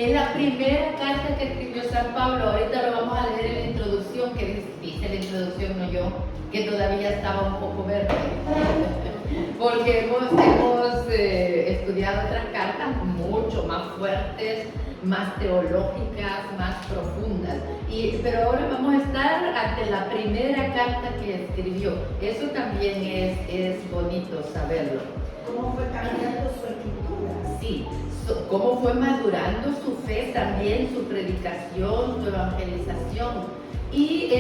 Es la primera carta que escribió San Pablo. Ahorita lo vamos a leer en la introducción, que dice la introducción, no yo, que todavía estaba un poco verde. Porque hemos estudiado otras cartas mucho más fuertes, más teológicas, más profundas. Pero ahora vamos a estar ante la primera carta que escribió. Eso también es bonito saberlo. ¿Cómo fue cambiando su escritura? Sí, cómo fue madurando su fe también, su predicación, su evangelización. Y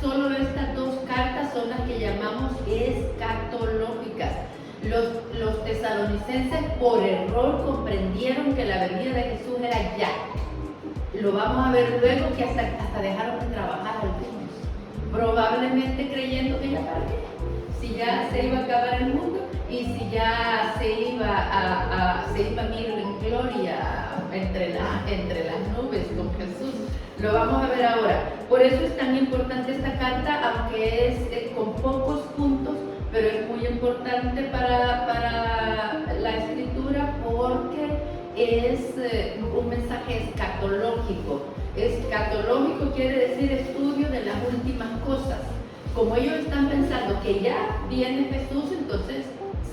solo estas dos cartas son las que llamamos escatológicas. Los tesalonicenses por error comprendieron que la venida de Jesús era ya. Lo vamos a ver luego, que hasta dejaron de trabajar algunos, probablemente creyendo que ya para qué, si ya se iba a acabar el mundo y si ya se iban a ir en gloria entre las nubes con Jesús. Lo vamos a ver ahora. Por eso es tan importante esta carta, aunque es con pocos puntos, pero es muy importante para la escritura porque es un mensaje escatológico. Escatológico quiere decir estudio de las últimas cosas. Como ellos están pensando que ya viene Jesús, entonces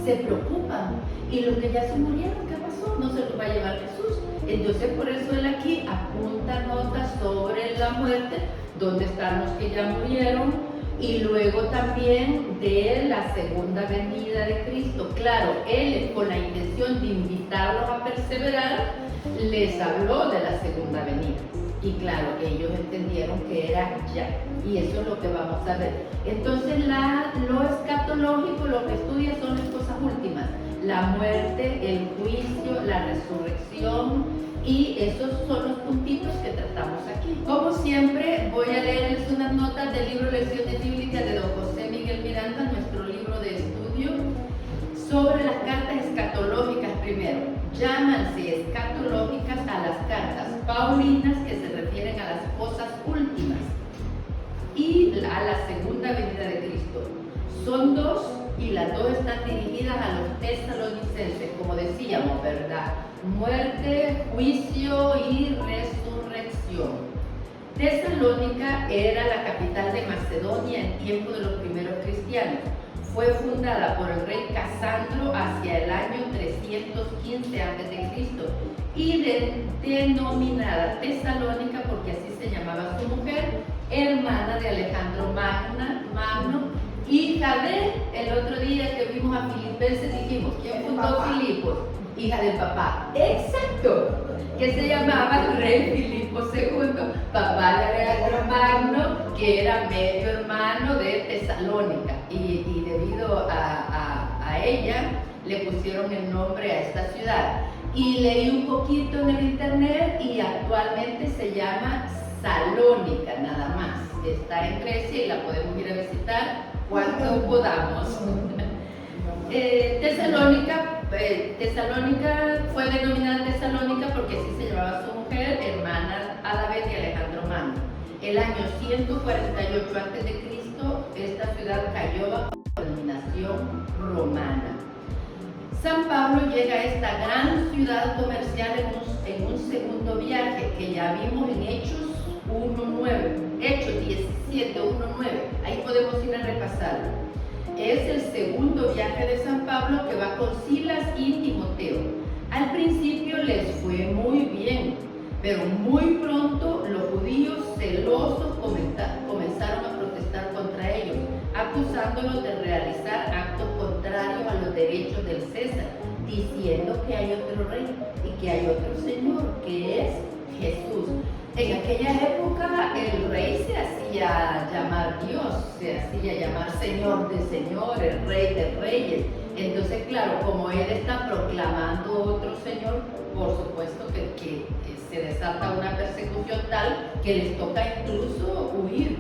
se preocupan. Y los que ya se murieron, ¿qué pasó? No se los va a llevar Jesús. Entonces por eso él aquí apunta notas sobre la muerte, dónde están los que ya murieron, y luego también de la segunda venida de Cristo. Claro, él con la intención de invitarlos a perseverar, les habló de la segunda venida. Y claro, ellos entendieron que era ya. Y eso es lo que vamos a ver. Entonces lo escatológico, lo que estudia son las cosas últimas. La muerte, el juicio, la resurrección, y esos son los puntitos que tratamos aquí. Como siempre, voy a leerles unas notas del libro Lecciones Bíblicas de don José Miguel Miranda, nuestro libro de estudio, sobre las cartas escatológicas primero. Llámanse escatológicas a las cartas paulinas, que se refieren a las cosas últimas, y a la segunda venida de Cristo. Son dos, y las dos están dirigidas a los tesalonicenses, como decíamos, ¿verdad? Muerte, juicio y resurrección. Tesalónica era la capital de Macedonia en tiempo de los primeros cristianos. Fue fundada por el rey Casandro hacia el año 315 a.C. y denominada Tesalónica porque así se llamaba su mujer, hermana de Alejandro Magno, hija de, el otro día que vimos a Filipenses dijimos, ¿quién fundó Filipos? Hija del papá. Exacto, que se llamaba el rey Filipo II, papá de Alejandro Magno, que era medio hermano de Tesalónica, y debido a ella le pusieron el nombre a esta ciudad. Y leí un poquito en el internet y actualmente se llama Salónica, nada más. Está en Grecia y la podemos ir a visitar cuando podamos. Tesalónica fue denominada Tesalónica porque así se llamaba su mujer, hermana a la vez de Alejandro Magno. El año 148 a.C., esta ciudad cayó bajo la dominación romana. San Pablo llega a esta gran ciudad comercial en un segundo viaje que ya vimos en Hechos 1.9, Hechos 17, 1.9. Ahí podemos ir a repasarlo. Es el segundo viaje de San Pablo que va con Silas y Timoteo. Al principio les fue muy bien, pero muy pronto los judíos celosos comenzaron a protestar contra ellos, acusándolos de realizar actos contrarios a los derechos del César, diciendo que hay otro rey y que hay otro señor, que es Jesús. En aquella época el rey se hacía llamar Dios, se hacía llamar Señor de señores, Rey de reyes. Entonces, claro, como él está proclamando otro señor, por supuesto que se desata una persecución tal que les toca incluso huir.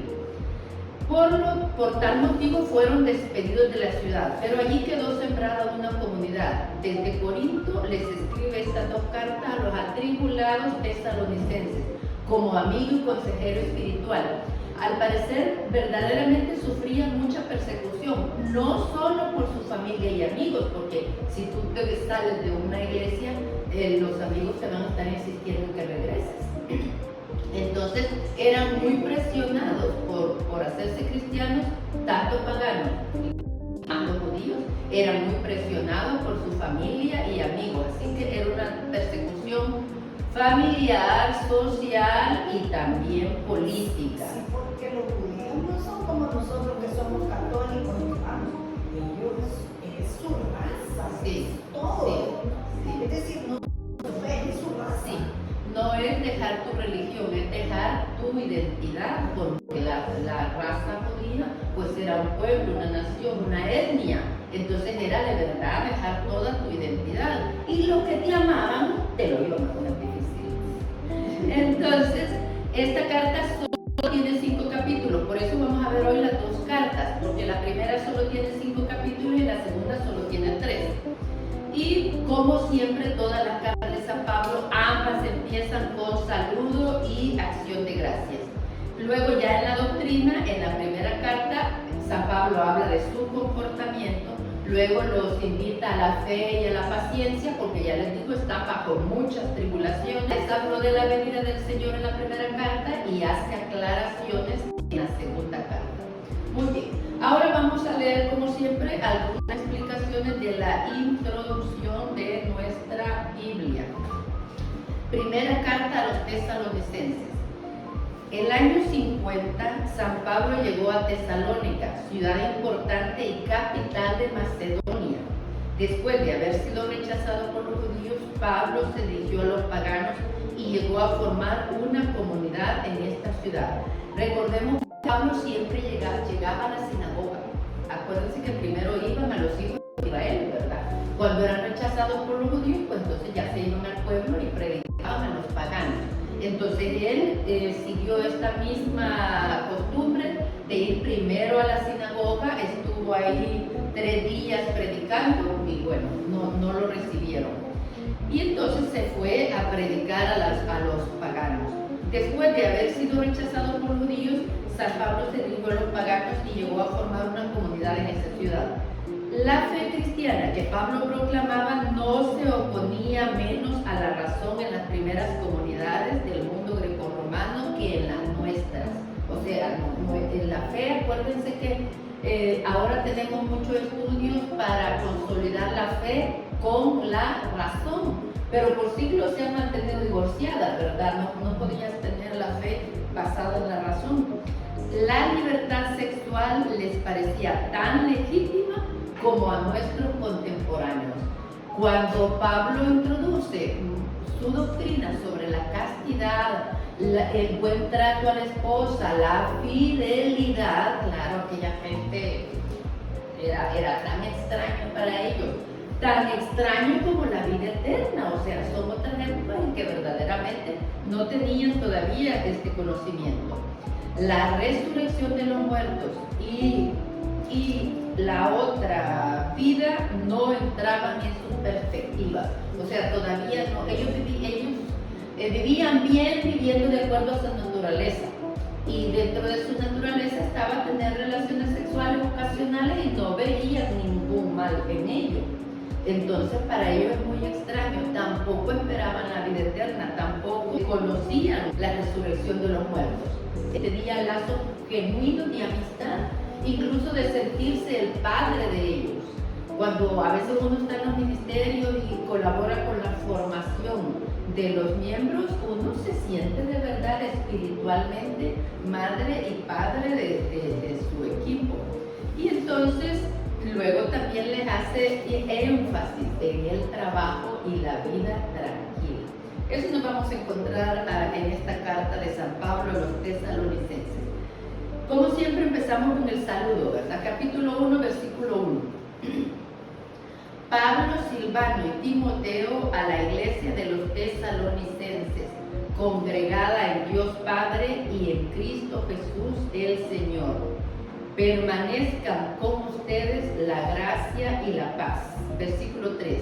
Por tal motivo fueron despedidos de la ciudad, pero allí quedó sembrada una comunidad. Desde Corinto les escribe estas dos cartas a los atribulados tesalonicenses, como amigo y consejero espiritual. Al parecer, verdaderamente sufrían mucha persecución, no solo por su familia y amigos, porque si tú te sales de una iglesia, los amigos te van a estar insistiendo en que regreses. Entonces eran muy presionados por hacerse cristianos, tanto paganos como judíos, eran muy presionados por su familia y amigos, así que era una persecución familiar, social y también política. Sí, porque los judíos no son como nosotros que somos católicos, vamos, ellos es su raza, Sí, es todo. sí. Es decir, no su fe, es su raza. Sí, no es dejar tu religión, es dejar tu identidad, porque la raza judía pues era un pueblo, una nación, una etnia, entonces era de verdad dejar toda tu identidad y lo que te amaban te lo iban a poner difícil. Entonces, esta carta solo tiene 5 capítulos, por eso vamos a ver hoy las 2 cartas, porque la primera solo tiene 5 capítulos y la segunda solo tiene 3. Y como siempre, todas las cartas de San Pablo, ambas empiezan con saludo y acción de gracias. Luego ya en la doctrina, en la primera carta, San Pablo habla de su comportamiento, luego los invita a la fe y a la paciencia, porque ya les digo, están bajo muchas tribulaciones. Habló de la venida del Señor en la primera carta y hace aclaraciones en la segunda carta. Muy bien, ahora vamos a leer como siempre algunas explicaciones de la introducción de nuestra Biblia. Primera carta a los tesalonicenses. El año 50, San Pablo llegó a Tesalónica, ciudad importante y capital de Macedonia. Después de haber sido rechazado por los judíos, Pablo se dirigió a los paganos y llegó a formar una comunidad en esta ciudad. Recordemos que Pablo siempre llegaba a la sinagoga. Acuérdense que primero iban a los hijos de Israel, ¿verdad? Cuando eran rechazados por los judíos, pues entonces ya se iban al pueblo y predicaban a los paganos. Entonces él siguió esta misma costumbre de ir primero a la sinagoga, estuvo ahí 3 días predicando y bueno, no lo recibieron. Y entonces se fue a predicar a los paganos. Después de haber sido rechazado por los judíos, San Pablo se dirigió a los paganos y llegó a formar una comunidad en esa ciudad. La fe cristiana que Pablo proclamaba no se oponía menos a la razón en las primeras comunidades del mundo grecorromano que en las nuestras. O sea, en la fe, acuérdense que ahora tenemos muchos estudios para consolidar la fe con la razón, pero por siglos se ha mantenido divorciada, ¿verdad? No podías tener la fe basada en la razón. La libertad sexual les parecía tan legítima como a nuestros contemporáneos. Cuando Pablo introduce su doctrina sobre la castidad, el buen trato a la esposa, la fidelidad, claro, aquella gente era tan extraño para ellos, tan extraño como la vida eterna, o sea, son otras épocas en que verdaderamente no tenían todavía este conocimiento. La resurrección de los muertos y la otra vida no entraban en sus perspectivas, o sea, todavía no, ellos vivían bien viviendo de acuerdo a su naturaleza, y dentro de su naturaleza estaba tener relaciones sexuales ocasionales y no veían ningún mal en ello. Entonces para ellos es muy extraño, tampoco esperaban la vida eterna, tampoco conocían la resurrección de los muertos. Tenían lazos genuinos de amistad, incluso de sentirse el padre de ellos. Cuando a veces uno está en los ministerios y colabora con la formación de los miembros, uno se siente de verdad espiritualmente madre y padre de su equipo. Y entonces luego también les hace énfasis en el trabajo y la vida tranquila. Eso nos vamos a encontrar en esta carta de San Pablo a los tesalonicenses. Como siempre empezamos con el saludo, ¿verdad? Capítulo 1, versículo 1. Pablo, Silvano y Timoteo a la iglesia de los tesalonicenses, congregada en Dios Padre y en Cristo Jesús el Señor. Permanezcan con ustedes la gracia y la paz. Versículo 3.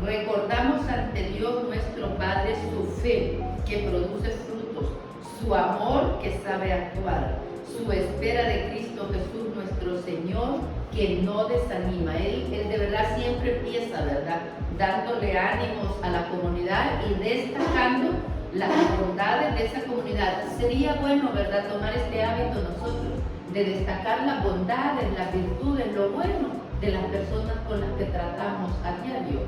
Recordamos ante Dios nuestro Padre su fe que produce frutos, su amor que sabe actuar, su espera de Cristo Jesús nuestro Señor que no desanima. Él de verdad siempre empieza, ¿verdad?, dándole ánimos a la comunidad y destacando las bondades de esa comunidad. Sería bueno, ¿verdad?, tomar este hábito nosotros, de destacar las bondades, las virtudes, lo bueno de las personas con las que tratamos a diario.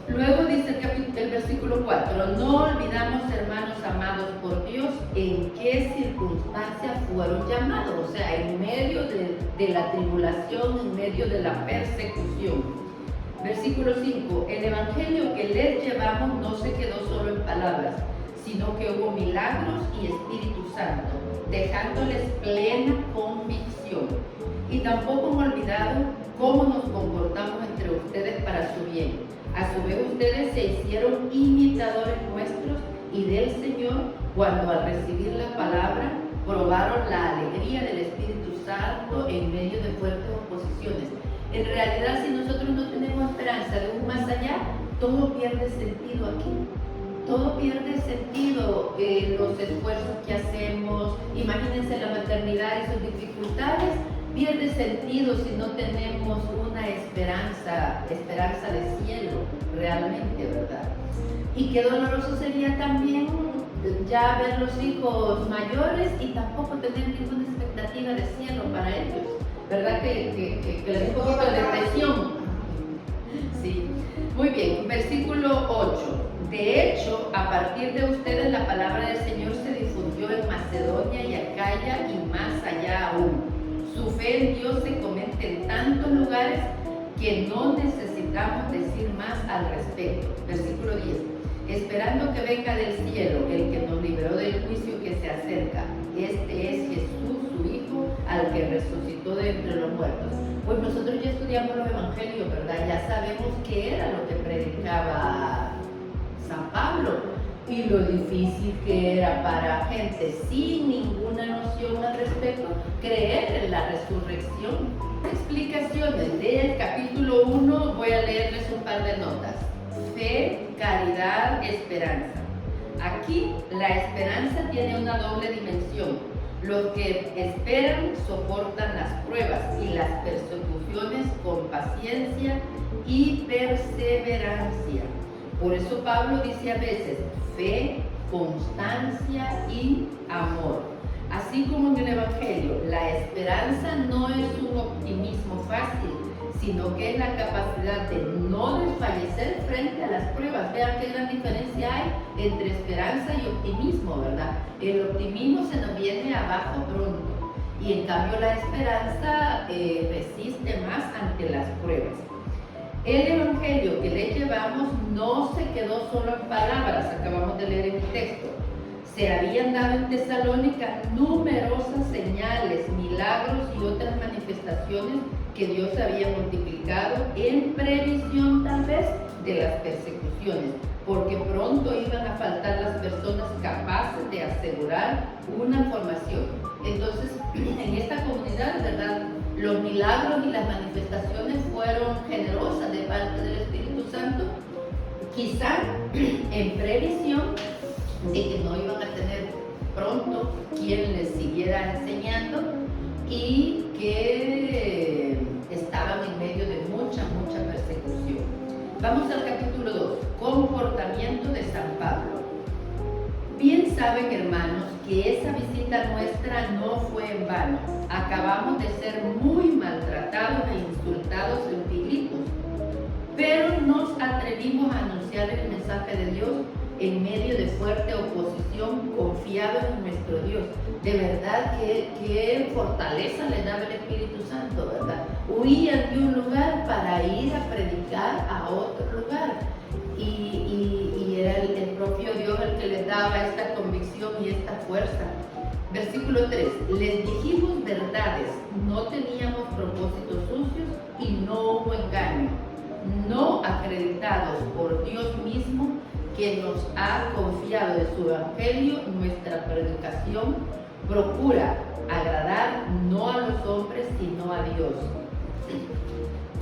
Luego dice el versículo 4, no olvidamos, hermanos amados por Dios, en qué circunstancias fueron llamados, o sea, en medio de la tribulación, en medio de la persecución. Versículo 5, el evangelio que les llevamos no se quedó solo en palabras, sino que hubo milagros y Espíritu Santo, dejándoles plena convicción. Y tampoco han olvidado cómo nos comportamos entre ustedes para su bien. A su vez ustedes se hicieron imitadores nuestros y del Señor cuando al recibir la palabra probaron la alegría del Espíritu Santo en medio de fuertes oposiciones. En realidad, si nosotros no tenemos esperanza de un más allá, todo pierde sentido aquí. Todo pierde sentido, los esfuerzos que hacemos. Imagínense la maternidad y sus dificultades. Pierde sentido si no tenemos una esperanza de cielo, realmente, ¿verdad? Y qué doloroso sería también ya ver los hijos mayores y tampoco tener ninguna expectativa de cielo para ellos, ¿verdad? Que les da un poquito de depresión. Sí. Muy bien, versículo 8. De hecho, a partir de ustedes la palabra del Señor se difundió en Macedonia y Acaya y más allá aún. Su fe en Dios se comenta en tantos lugares que no necesitamos decir más al respecto. Versículo 10. Esperando que venga del cielo el que nos liberó del juicio que se acerca. Este es Jesús, su Hijo, al que resucitó de entre los muertos. Pues nosotros ya estudiamos los evangelios, ¿verdad? Ya sabemos qué era lo que predicaba San Pablo y lo difícil que era para gente sin ninguna noción al respecto creer en la resurrección. Explicaciones del capítulo 1, voy a leerles un par de notas. Fe, caridad, esperanza. Aquí la esperanza tiene una doble dimensión. Los que esperan soportan las pruebas y las persecuciones con paciencia y perseverancia. Por eso Pablo dice a veces fe, constancia y amor. Así como en el Evangelio, la esperanza no es un optimismo fácil, sino que es la capacidad de no desfallecer frente a las pruebas. Vean qué gran diferencia hay entre esperanza y optimismo, ¿verdad? El optimismo se nos viene abajo pronto y en cambio la esperanza resiste más ante las pruebas. El evangelio que le llevamos no se quedó solo en palabras, acabamos de leer en el texto. Se habían dado en Tesalónica numerosas señales, milagros y otras manifestaciones que Dios había multiplicado en previsión tal vez de las persecuciones, porque pronto iban a faltar las personas capaces de asegurar una formación. Entonces, en esta comunidad, ¿verdad?, los milagros y las manifestaciones fueron generosas de parte del Espíritu Santo, quizá en previsión de que no iban a tener pronto quien les siguiera enseñando y que estaban en medio de mucha persecución. Vamos al capítulo 2, comportamiento de San Pablo. Bien saben, hermanos, que esa visita nuestra no fue en vano. Acabamos de ser muy maltratados e insultados en Filipos, pero nos atrevimos a anunciar el mensaje de Dios en medio de fuerte oposición, confiados en nuestro Dios. De verdad que fortaleza le daba el Espíritu Santo, ¿verdad? Huían de un lugar para ir a predicar a otro lugar. Y era el propio Dios el que les daba esta convicción y esta fuerza. Versículo 3. Les dijimos verdades, no teníamos propósitos sucios y no hubo engaño, no acreditados por Dios mismo, que nos ha confiado de su evangelio. Nuestra predicación procura agradar no a los hombres sino a Dios,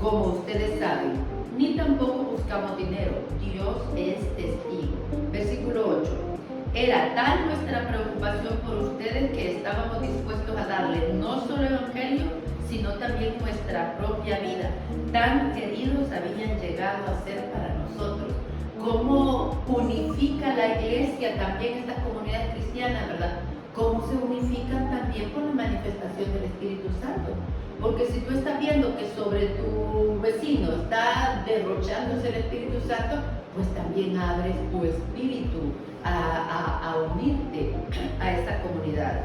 como ustedes saben, ni tampoco buscamos dinero. Dios es testigo. Versículo 8. Era tal nuestra preocupación por ustedes que estábamos dispuestos a darles no solo evangelio, sino también nuestra propia vida. Tan queridos habían llegado a ser para nosotros. Cómo unifica la iglesia también estas comunidades cristianas, ¿verdad? Cómo se unifican también por la manifestación del Espíritu Santo. Porque si tú estás viendo que sobre tu vecino está derrochándose el Espíritu Santo, pues también abres tu espíritu a unirte a esa comunidad.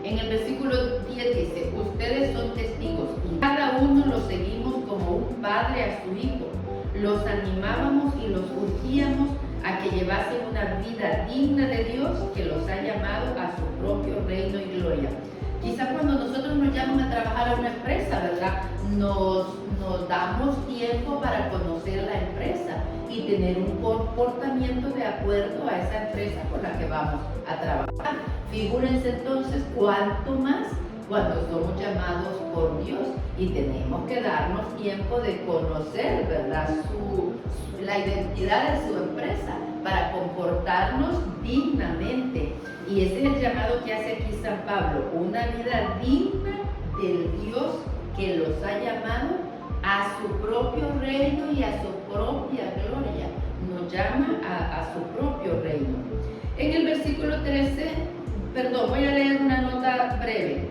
En el versículo 10 dice, ustedes son testigos y cada uno los seguimos como un padre a su hijo. Los animábamos y los urgíamos a que llevasen una vida digna de Dios que los ha llamado a su propio reino y gloria. Quizás cuando nosotros nos llaman a trabajar a una empresa, ¿verdad? Nos damos tiempo para conocer la empresa y tener un comportamiento de acuerdo a esa empresa con la que vamos a trabajar. Figúrense entonces cuánto más cuando somos llamados por Dios y tenemos que darnos tiempo de conocer, ¿verdad? La identidad de su empresa para comportarnos dignamente. Y ese es el llamado que hace aquí San Pablo, una vida digna del Dios que los ha llamado a su propio reino y a su propia gloria. Nos llama a su propio reino. En el versículo 13, voy a leer una nota breve.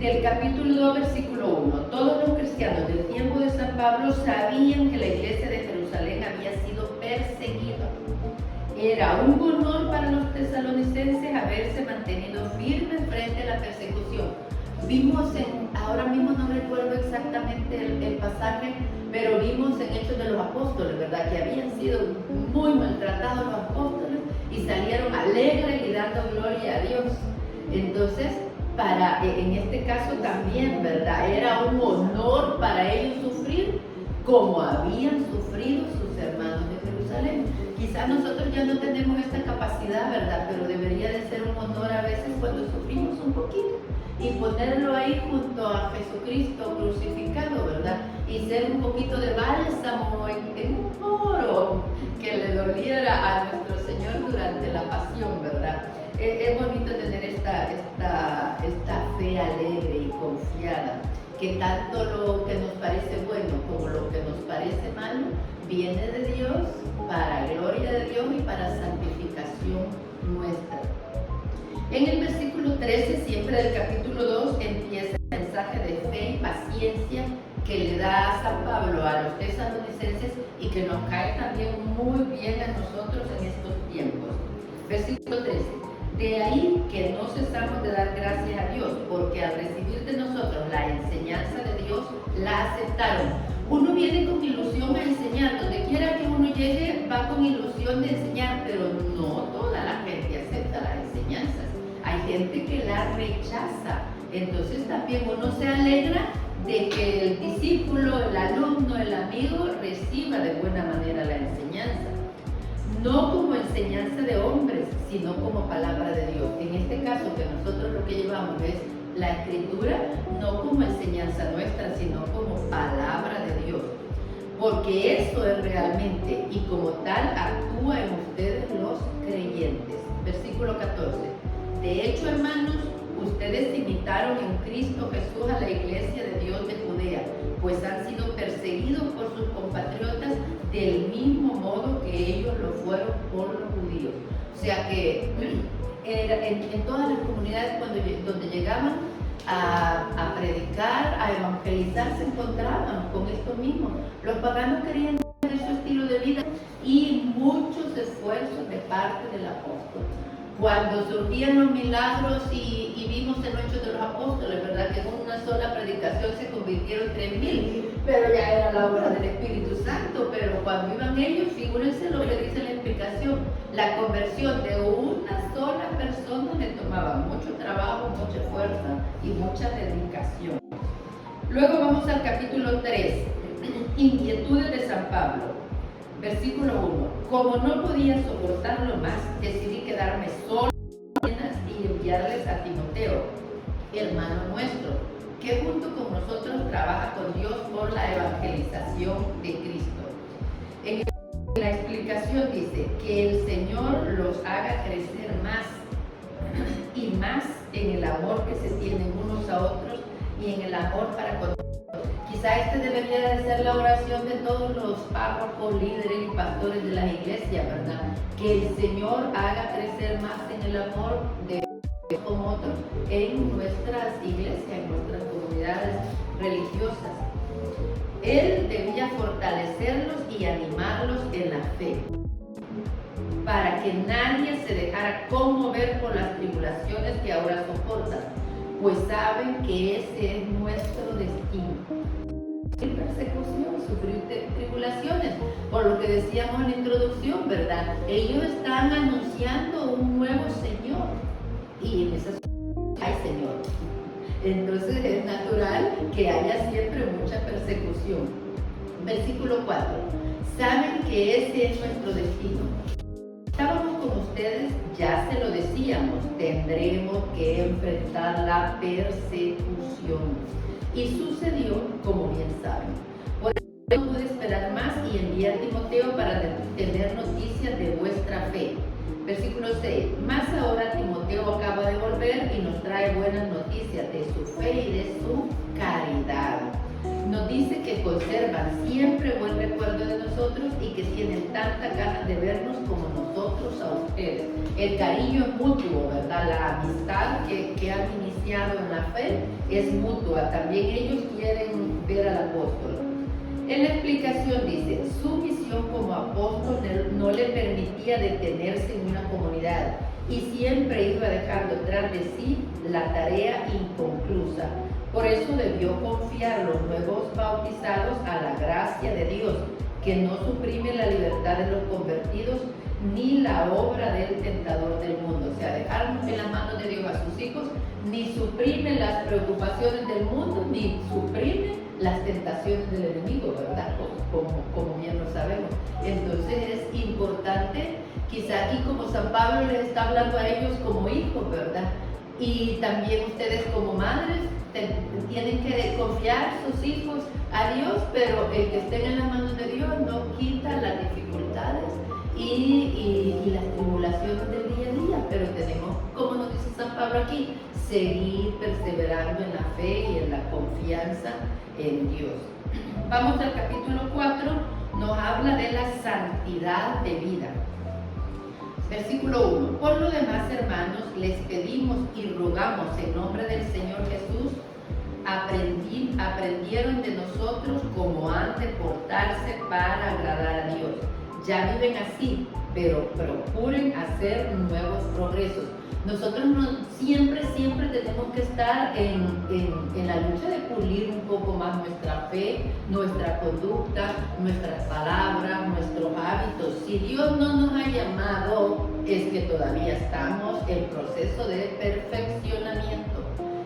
Del capítulo 2, versículo 1, todos los cristianos del tiempo de San Pablo sabían que la iglesia de Jerusalén había sido perseguida. Era un honor para los tesalonicenses haberse mantenido firmes frente a la persecución. Vimos ahora mismo no recuerdo exactamente el pasaje, pero vimos en Hechos de los Apóstoles, ¿verdad? Que habían sido muy maltratados los apóstoles y salieron alegres y dando gloria a Dios. Entonces, en este caso también, ¿verdad? Era un honor para ellos sufrir como habían sufrido sus hermanos de Jerusalén. Quizás nosotros ya no tenemos esta capacidad, ¿verdad? Pero debería de ser un honor a veces cuando sufrimos un poquito y ponerlo ahí junto a Jesucristo crucificado, ¿verdad? Y ser un poquito de bálsamo en un oro que le doliera a nuestro Señor durante la pasión, ¿verdad? Es bonito tener esta fe alegre y confiada, que tanto lo que nos parece bueno como lo que nos parece malo viene de Dios, para gloria de Dios y para santificación nuestra. En el versículo 13, siempre del capítulo 2, empieza el mensaje de fe y paciencia que le da San Pablo a los tesalonicenses y que nos cae también muy bien a nosotros en estos tiempos. Versículo 13. De ahí que no cesamos de dar gracias a Dios, porque al recibir de nosotros la enseñanza de Dios, la aceptaron. Uno viene con ilusión a enseñar, donde quiera que uno llegue, va con ilusión de enseñar, pero no toda la gente acepta las enseñanzas. Hay gente que la rechaza. Entonces también uno se alegra de que el discípulo, el alumno, el amigo reciba de buena manera la enseñanza. No como enseñanza de hombres, sino como palabra de Dios. En este caso, que nosotros lo que llevamos es la Escritura, no como enseñanza nuestra, sino como palabra de Dios. Porque eso es realmente, y como tal, actúa en ustedes los creyentes. Versículo 14. De hecho, hermanos, ustedes imitaron en Cristo Jesús a la iglesia de Dios de Judea, pues han sido perseguidos por sus compatriotas del mismo modo que ellos lo fueron por los judíos. O sea que en todas las comunidades donde llegaban a predicar, a evangelizar, se encontraban con esto mismo. Los paganos querían tener su estilo de vida y muchos esfuerzos de parte del apóstol. Cuando surgían los milagros y vimos en los Hechos de los Apóstoles, ¿verdad? Que en una sola predicación se convirtieron 3,000, pero ya era la obra del Espíritu Santo. Pero cuando iban ellos, figúrense lo que dice la explicación, la conversión de una sola persona le tomaba mucho trabajo, mucha fuerza y mucha dedicación. Luego vamos al capítulo 3, inquietudes de San Pablo. Versículo 1. Como no podía soportarlo más, decidí quedarme solo y enviarles a Timoteo, hermano nuestro, que junto con nosotros trabaja con Dios por la evangelización de Cristo. En el La explicación dice que el Señor los haga crecer más y más en el amor que se tienen unos a otros y en el amor para con otros. Quizá este debería de ser la oración de todos los párrocos, líderes y pastores de las iglesias, ¿verdad? Que el Señor haga crecer más en el amor de con otros en nuestras iglesias, en nuestras comunidades religiosas. Él debía fortalecerlos y animarlos en la fe, para que nadie se dejara conmover por las tribulaciones que ahora soportan, pues saben que ese es nuestro destino. Persecución, sufrir tribulaciones, por lo que decíamos en la introducción, ¿verdad? Ellos están anunciando un nuevo Señor y en esas hay Señor. Entonces es natural que haya siempre mucha persecución. Versículo 4. Saben que ese es nuestro destino. Estábamos con ustedes, ya se lo decíamos, tendremos que enfrentar la persecución. Y sucedió como bien saben. Por eso no pude esperar más y envié a Timoteo para tener noticias de vuestra fe. Versículo 6. Más ahora Timoteo acaba de volver y nos trae buenas noticias de su fe y de su caridad. Nos dice que conservan siempre buen recuerdo de nosotros y que tienen tantas ganas de vernos como nosotros a ustedes. El cariño es mutuo, ¿verdad? La amistad que han iniciado en la fe es mutua. También ellos quieren ver al apóstol. En la explicación dice, su misión como apóstol no le permitía detenerse en una comunidad y siempre iba dejando tras de sí la tarea inconclusa. Por eso debió confiar los nuevos bautizados a la gracia de Dios, que no suprime la libertad de los convertidos ni la obra del tentador del mundo. O sea, dejar en las manos de Dios a sus hijos, ni suprime las preocupaciones del mundo, ni suprime las tentaciones del enemigo, ¿verdad? Como bien lo sabemos. Entonces es importante, quizá aquí como San Pablo les está hablando a ellos como hijos, ¿verdad? Y también ustedes como madres tienen que confiar sus hijos a Dios, pero el que estén en las manos de Dios no quita las dificultades y las tribulaciones del día a día, pero tenemos, como nos dice San Pablo aquí, seguir perseverando en la fe y en la confianza en Dios. Vamos al capítulo 4, nos habla de la santidad de vida. Versículo 1. Por lo demás, hermanos, les pedimos y rogamos en nombre del Señor Jesús, aprendieron de nosotros cómo han de portarse para agradar a Dios. Ya viven así, pero procuren hacer nuevos progresos. Nosotros siempre tenemos que estar en la lucha de pulir un poco más nuestra fe, nuestra conducta, nuestras palabras, nuestros hábitos. Si Dios no nos ha llamado, es que todavía estamos en proceso de perfeccionamiento.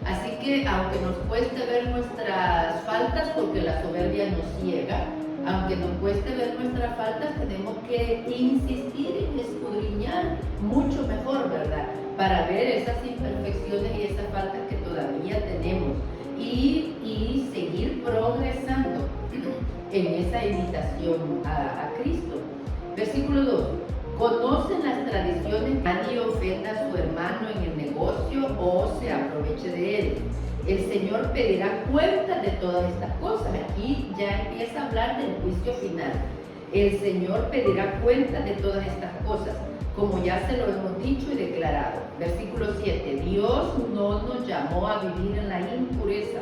Así que aunque nos cueste ver nuestras faltas, porque la soberbia nos ciega, aunque nos cueste ver nuestras faltas, tenemos que insistir en escudriñar mucho mejor, ¿verdad? Para ver esas imperfecciones y esas faltas que todavía tenemos y seguir progresando en esa imitación a Cristo. Versículo 2. Conocen las tradiciones, nadie ofenda a su hermano en el negocio o se aproveche de él. El Señor pedirá cuentas de todas estas cosas. Aquí ya empieza a hablar del juicio final. El Señor pedirá cuentas de todas estas cosas, como ya se lo hemos dicho y declarado. Versículo 7. Dios no nos llamó a vivir en la impureza,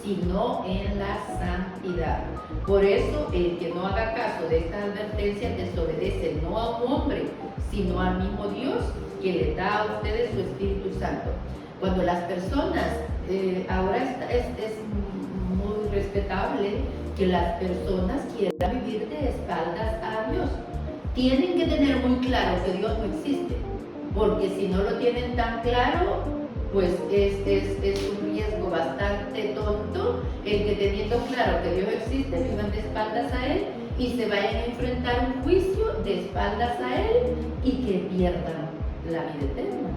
sino en la santidad. Por eso, el que no haga caso de estas advertencias desobedece no a un hombre, sino al mismo Dios, que le da a ustedes su Espíritu Santo. Cuando las personas, ahora es muy respetable que las personas quieran vivir de espaldas a Dios. Tienen que tener muy claro que Dios no existe, porque si no lo tienen tan claro, pues es un riesgo bastante tonto el que teniendo claro que Dios existe, vivan de espaldas a Él y se vayan a enfrentar un juicio de espaldas a Él y que pierdan la vida eterna.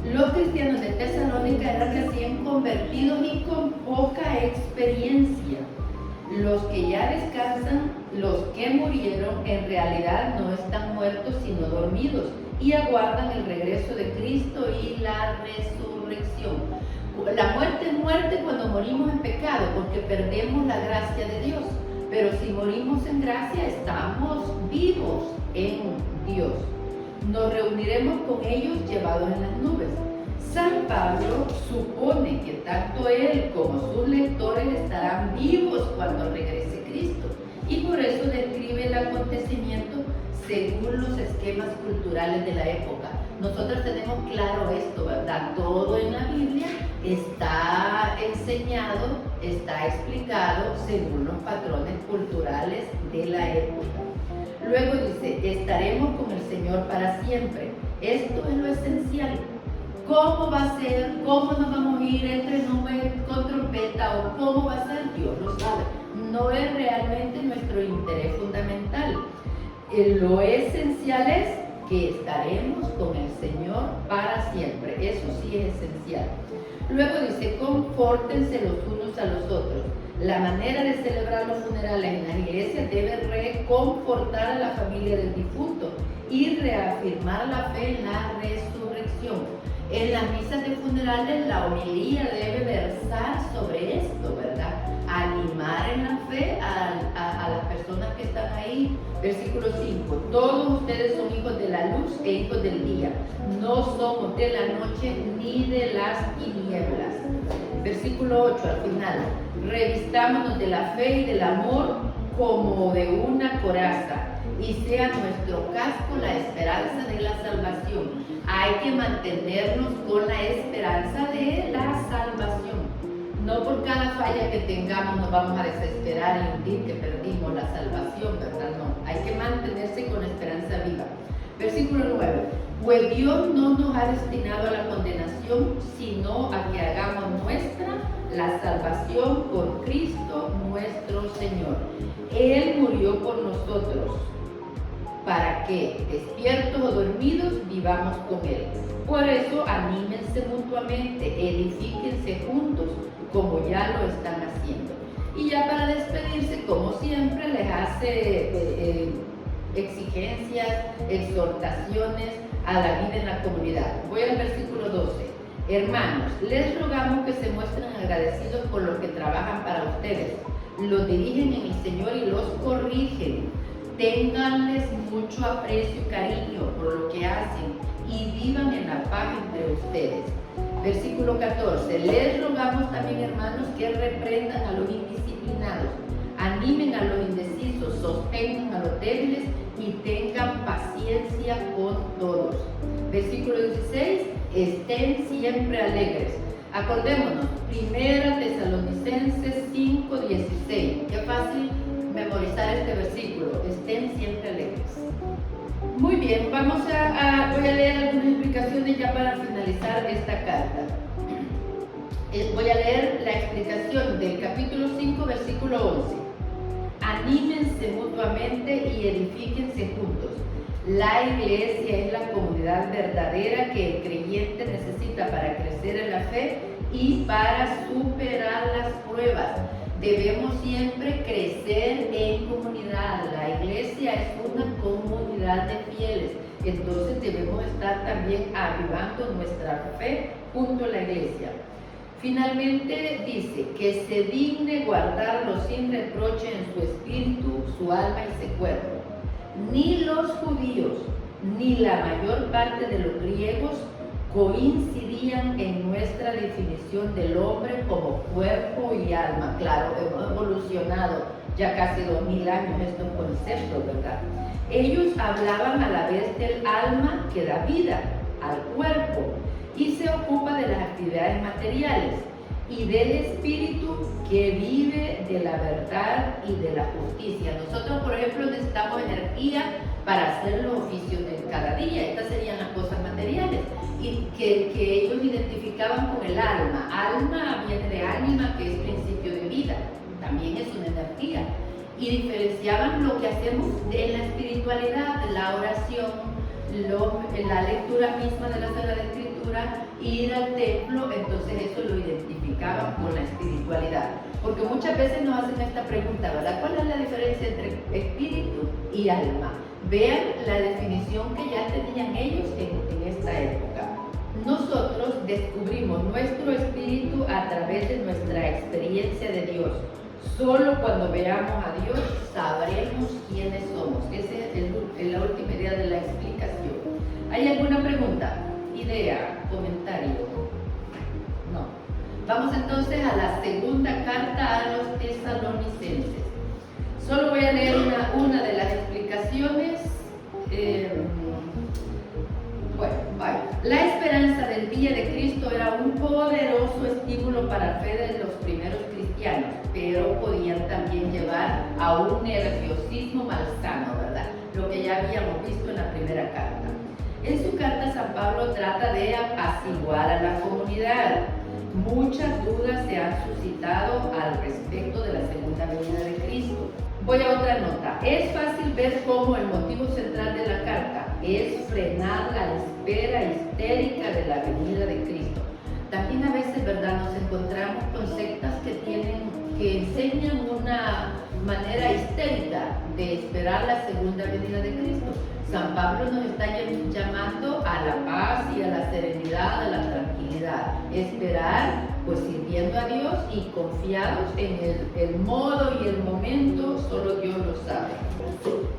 Los cristianos de Tesalónica eran recién convertidos y con poca experiencia. Los que ya descansan, los que murieron, en realidad no están muertos sino dormidos y aguardan el regreso de Cristo y la resurrección. La muerte es muerte cuando morimos en pecado, porque perdemos la gracia de Dios. Pero si morimos en gracia, estamos vivos en Dios. Nos reuniremos con ellos llevados en las nubes. San Pablo supone que tanto él como sus lectores estarán vivos cuando regrese Cristo, y por eso describe el acontecimiento según los esquemas culturales de la época. Nosotros tenemos claro esto, ¿verdad? Todo en la Biblia está enseñado, está explicado según los patrones culturales de la época. Luego dice, estaremos con el Señor para siempre. Esto es lo esencial. ¿Cómo va a ser? ¿Cómo nos vamos a ir entre nubes con trompeta? ¿O cómo va a ser? Dios lo sabe. No es realmente nuestro interés fundamental. Lo esencial es que estaremos con el Señor para siempre. Eso sí es esencial. Luego dice, confórtense los unos a los otros. La manera de celebrar los funerales en las iglesias debe reconfortar a la familia del difunto y reafirmar la fe en la resurrección. En las misas de funerales la homilía debe versar sobre esto, ¿verdad? Animar en la fe a las personas que están ahí. Versículo 5. Todos ustedes son hijos de la luz e hijos del día. No somos de la noche ni de las tinieblas. Versículo 8 al final. Revistámonos de la fe y del amor como de una coraza, y sea nuestro casco la esperanza de la salvación. Hay que mantenernos con la esperanza de la salvación. No por cada falla que tengamos nos vamos a desesperar y sentir que perdimos la salvación, ¿verdad? No, hay que mantenerse con la esperanza viva. Versículo 9. Pues Dios no nos ha destinado a la condenación, sino a que hagamos nuestra la salvación por Cristo nuestro Señor. Él murió por nosotros, para que, despiertos o dormidos, vivamos con Él. Por eso, anímense mutuamente, edifíquense juntos, como ya lo están haciendo. Y ya para despedirse, como siempre, les hace exigencias, exhortaciones a la vida en la comunidad. Voy al versículo 12. Hermanos, les rogamos que se muestren agradecidos por los que trabajan para ustedes, los dirigen en el Señor y los corrigen. Ténganles mucho aprecio y cariño por lo que hacen y vivan en la paz entre ustedes. Versículo 14. Les rogamos también, hermanos, que reprendan a los indisciplinados, animen a los indecisos, sostengan a los débiles y tengan paciencia con todos. Versículo 16. Estén siempre alegres. Acordémonos, 1 Tesalonicenses 5:16. Qué fácil memorizar este versículo. Estén siempre alegres. Muy bien, voy a leer algunas explicaciones ya para finalizar esta carta. Voy a leer la explicación del capítulo 5, versículo 11. Anímense mutuamente y edifíquense juntos. La iglesia es la comunidad verdadera que el creyente necesita para crecer en la fe y para superar las pruebas. Debemos siempre crecer en comunidad. La iglesia es una comunidad de fieles. Entonces debemos estar también avivando nuestra fe junto a la iglesia. Finalmente dice que se digne guardarlo sin reproche en su espíritu, su alma y su cuerpo. Ni los judíos ni la mayor parte de los griegos coincidían en nuestra definición del hombre como cuerpo y alma. Claro, hemos evolucionado ya casi 2000 años estos conceptos, ¿verdad? Ellos hablaban a la vez del alma que da vida al cuerpo y se ocupa de las actividades materiales, y del espíritu que vive de la verdad y de la justicia. Nosotros, por ejemplo, necesitamos energía para hacer los oficios de cada día. Estas serían las cosas materiales, y que ellos identificaban con el alma. Alma viene de ánima, que es principio de vida, también es una energía, y diferenciaban lo que hacemos en la espiritualidad, la oración, la lectura misma de la Sagrada Escritura, ir al templo, entonces eso lo identificaban con la espiritualidad. Porque muchas veces nos hacen esta pregunta, ¿verdad? ¿Cuál es la diferencia entre espíritu y alma? Vean la definición que ya tenían ellos en esta época. Nosotros descubrimos nuestro espíritu a través de nuestra experiencia de Dios. Solo cuando veamos a Dios sabremos quiénes somos. Esa es la última idea de la explicación. ¿Hay alguna pregunta, idea, comentario? No. Vamos entonces a la segunda carta a los tesalonicenses. Solo voy a leer una de las explicaciones. Bueno, vaya. La esperanza del día de Cristo era un poderoso estímulo para la fe de los primeros cristianos, pero podían también llevar a un nerviosismo malsano, ¿verdad? Lo que ya habíamos visto en la primera carta. En su carta, San Pablo trata de apaciguar a la comunidad. Muchas dudas se han suscitado al respecto de la segunda venida de Cristo. Voy a otra nota. Es fácil ver cómo el motivo central de la carta es frenar la espera histérica de la venida de Cristo. También a veces, ¿verdad?, nos encontramos con sectas que enseñan una manera histérica de esperar la segunda venida de Cristo. San Pablo nos está llamando a la paz y a la serenidad, a la tranquilidad. Esperar, pues sirviendo a Dios y confiados en el modo y el momento, solo Dios lo sabe.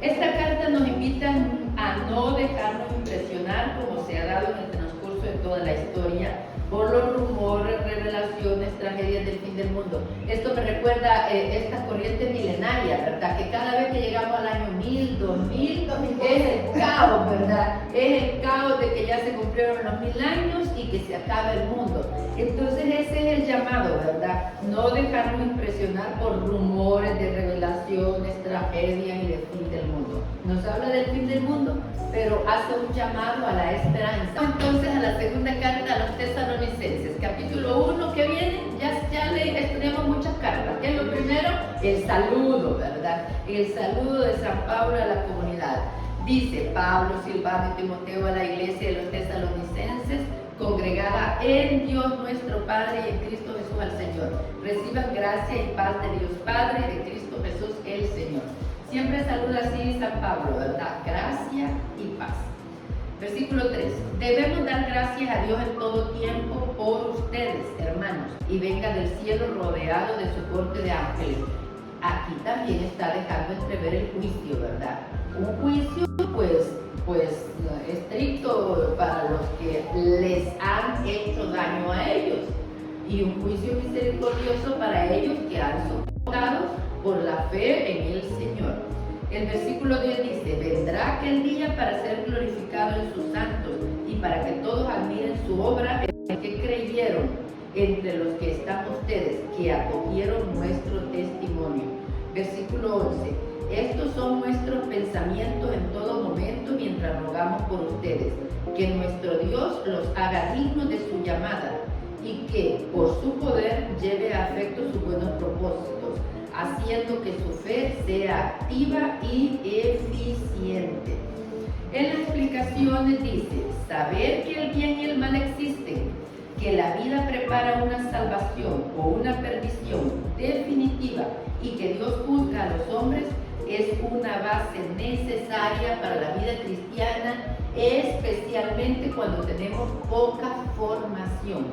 Esta carta nos invita a no dejarnos impresionar, como se ha dado en el transcurso de toda la historia, por los rumores, revelaciones, tragedias del fin del mundo. Esto me recuerda esta corriente milenaria, ¿verdad? Que cada vez que llegamos al año 1000, 2000, es el caos, ¿verdad? Es el caos de que ya se cumplieron los 1000 años y que se acaba el mundo. Entonces ese es el llamado, ¿verdad? No dejarnos impresionar por rumores de revelaciones, tragedias y del fin del mundo. Nos habla del fin del mundo, pero hace un llamado a la esperanza. Entonces a la segunda carta a los tesalonicenses, capítulo 1 que viene, ya tenemos muchas cartas. ¿Qué es lo primero? El saludo, ¿verdad? El saludo de San Pablo a la comunidad. Dice Pablo, Silvano y Timoteo a la iglesia de los tesalonicenses, congregada en Dios nuestro Padre y en Cristo Jesús al Señor. Reciban gracia y paz de Dios Padre y de Cristo Jesús el Señor. Siempre saluda así San Pablo, ¿verdad? Gracia y paz. Versículo 3. Debemos dar gracias a Dios en todo tiempo por ustedes, hermanos, y venga del cielo rodeado de su corte de ángeles. Aquí también está dejando entrever el juicio, ¿verdad? Un juicio, pues estricto para los que les han hecho daño a ellos, y un juicio misericordioso para ellos que han soportado por la fe en el Señor. El versículo 10 dice, vendrá aquel día para ser glorificado en sus santos y para que todos admiren su obra en que creyeron, entre los que están ustedes, que acogieron nuestro testimonio. Versículo 11, estos son nuestros pensamientos en todo momento mientras rogamos por ustedes, que nuestro Dios los haga dignos de su llamada y que por su poder lleve a efecto sus buenos propósitos, haciendo que su fe sea activa y eficiente. En las explicaciones dice, saber que el bien y el mal existen, que la vida prepara una salvación o una perdición definitiva y que Dios juzga a los hombres es una base necesaria para la vida cristiana, especialmente cuando tenemos poca formación.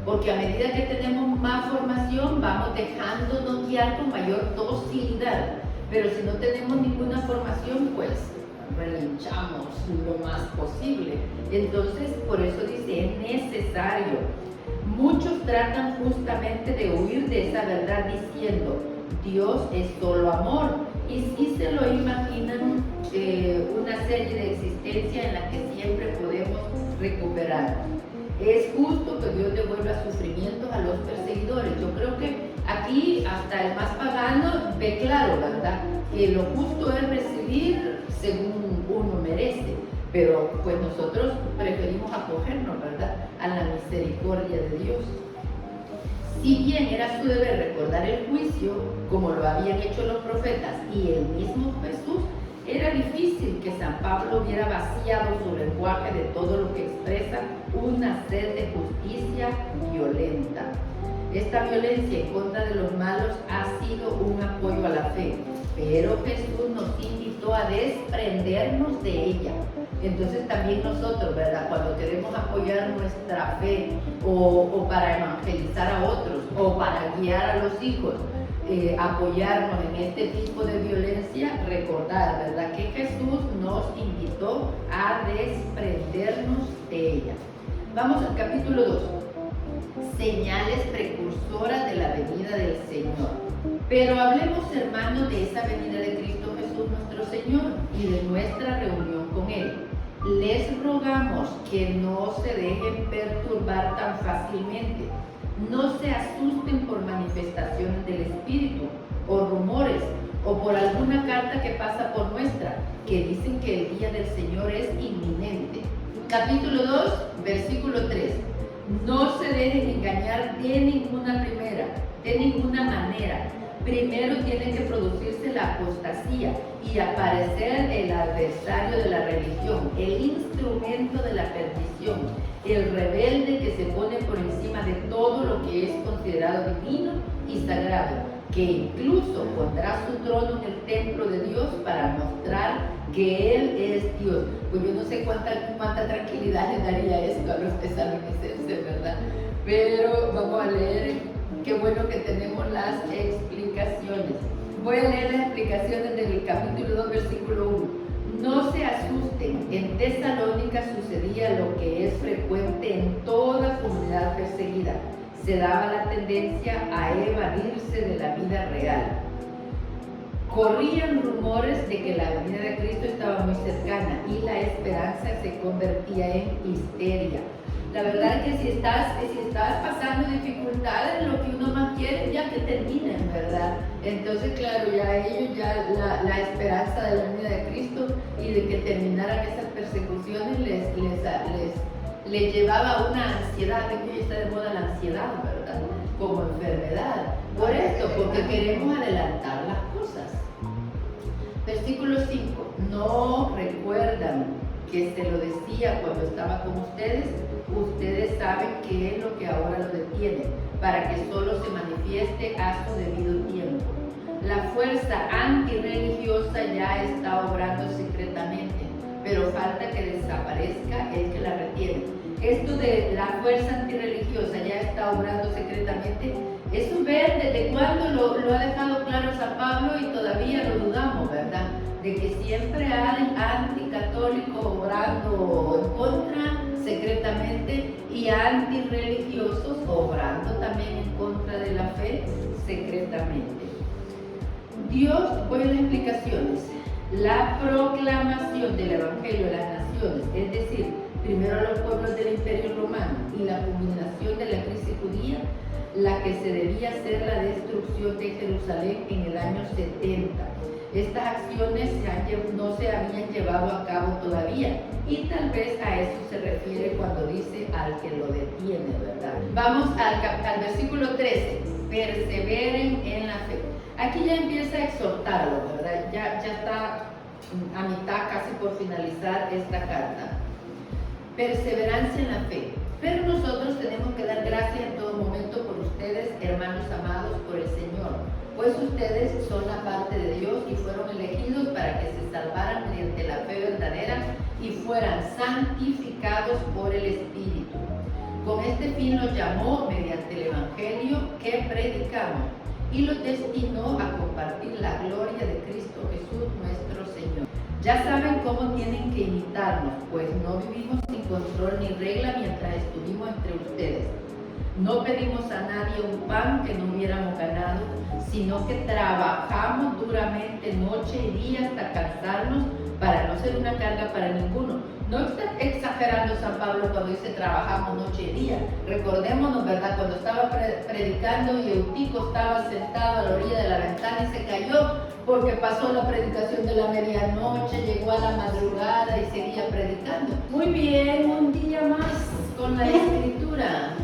Porque a medida que tenemos más formación, vamos dejándonos guiar con mayor docilidad. Pero si no tenemos ninguna formación, pues relinchamos lo más posible. Entonces, por eso dice, es necesario. Muchos tratan justamente de huir de esa verdad diciendo, Dios es solo amor. Y sí se lo imaginan una serie de existencias en la que siempre podemos recuperar. Es justo que Dios devuelva sufrimientos a los perseguidores. Yo creo que aquí hasta el más pagano ve claro, ¿verdad? Que lo justo es recibir según uno merece. Pero pues nosotros preferimos acogernos, ¿verdad?, a la misericordia de Dios. Si bien era su deber recordar el juicio, como lo habían hecho los profetas y el mismo Jesús, Era difícil que San Pablo hubiera vaciado su lenguaje de todo lo que expresa una sed de justicia violenta. Esta violencia en contra de los malos ha sido un apoyo a la fe, pero Jesús nos invitó a desprendernos de ella. Entonces también nosotros, ¿verdad? Cuando queremos apoyar nuestra fe o para evangelizar a otros o para guiar a los hijos, apoyarnos en este tipo de violencia, recordar, ¿verdad? Que Jesús nos invitó a desprendernos de ella. Vamos al capítulo 2. Señales precursoras de la venida del Señor. Pero hablemos, hermanos, de esa venida de Cristo Jesús nuestro Señor y de nuestra reunión con Él. Les rogamos que no se dejen perturbar tan fácilmente. No se asusten por manifestaciones del Espíritu o rumores o por alguna carta que pasa por nuestra, que dicen que el día del Señor es inminente. Capítulo 2, versículo 3. No se dejen engañar de ninguna manera. Primero tiene que producirse la apostasía y aparecer el adversario de la religión, el instrumento de la perdición, el rebelde que se pone por encima de todo lo que es considerado divino y sagrado, que incluso pondrá su trono en el templo de Dios para mostrar que Él es Dios. Pues yo no sé cuánta tranquilidad le daría esto a los tesalonicenses, ¿verdad? Pero vamos a leer. Qué bueno que tenemos las explicaciones. Voy a leer las explicaciones del capítulo 2, versículo 1. No se asusten, en Tesalónica sucedía lo que es frecuente en toda comunidad perseguida. Se daba la tendencia a evadirse de la vida real. Corrían rumores de que la venida de Cristo estaba muy cercana y la esperanza se convertía en histeria. La verdad es que si estás pasando dificultades, lo que uno más quiere es ya que terminen, ¿verdad? Entonces, claro, ya ellos, la esperanza de la venida de Cristo y de que terminaran esas persecuciones les llevaba a una ansiedad, de que hoy está de moda la ansiedad, ¿verdad? Como enfermedad. Por esto, porque queremos adelantar las cosas. Versículo 5. ¿No recuerdan que se lo decía cuando estaba con ustedes? Ustedes saben qué es lo que ahora lo detiene, para que solo se manifieste a su debido tiempo. La fuerza antirreligiosa ya está obrando secretamente, pero falta que desaparezca el que la retiene. Esto de la fuerza antirreligiosa ya está obrando secretamente, eso ver desde cuándo lo ha dejado claro San Pablo y todavía lo dudamos, ¿verdad? De que siempre hay anticatólicos obrando en contra secretamente y antirreligiosos obrando también en contra de la fe secretamente. Dios, voy a las explicaciones. La proclamación del Evangelio a las naciones, es decir, primero a los pueblos del Imperio Romano y la culminación de la crisis judía, la que se debía hacer la destrucción de Jerusalén en el año 70. Estas acciones no se habían llevado a cabo todavía y tal vez a eso se refiere cuando dice al que lo detiene, ¿verdad? Vamos al versículo 13. Perseveren en la fe. Aquí ya empieza a exhortarlo, ¿verdad? Ya está a mitad, casi por finalizar esta carta. Perseverancia en la fe. Pero nosotros tenemos que dar gracias en todo momento por ustedes, hermanos amados, por el Señor, pues ustedes son la parte de Dios y fueron elegidos para que se salvaran mediante la fe verdadera y fueran santificados por el Espíritu. Con este fin los llamó mediante el Evangelio que predicamos y los destinó a compartir la gloria de Cristo Jesús nuestro Señor. Ya saben cómo tienen que imitarnos, pues no vivimos sin control ni regla mientras estuvimos entre ustedes. No pedimos a nadie un pan que no hubiéramos ganado, sino que trabajamos duramente noche y día hasta cansarnos para no ser una carga para ninguno. No está exagerando San Pablo cuando dice trabajamos noche y día. Recordémonos, ¿verdad? Cuando estaba predicando y Eutico estaba sentado a la orilla de la ventana y se cayó porque pasó la predicación de la medianoche, llegó a la madrugada y seguía predicando. Muy bien, un día más con la escritura.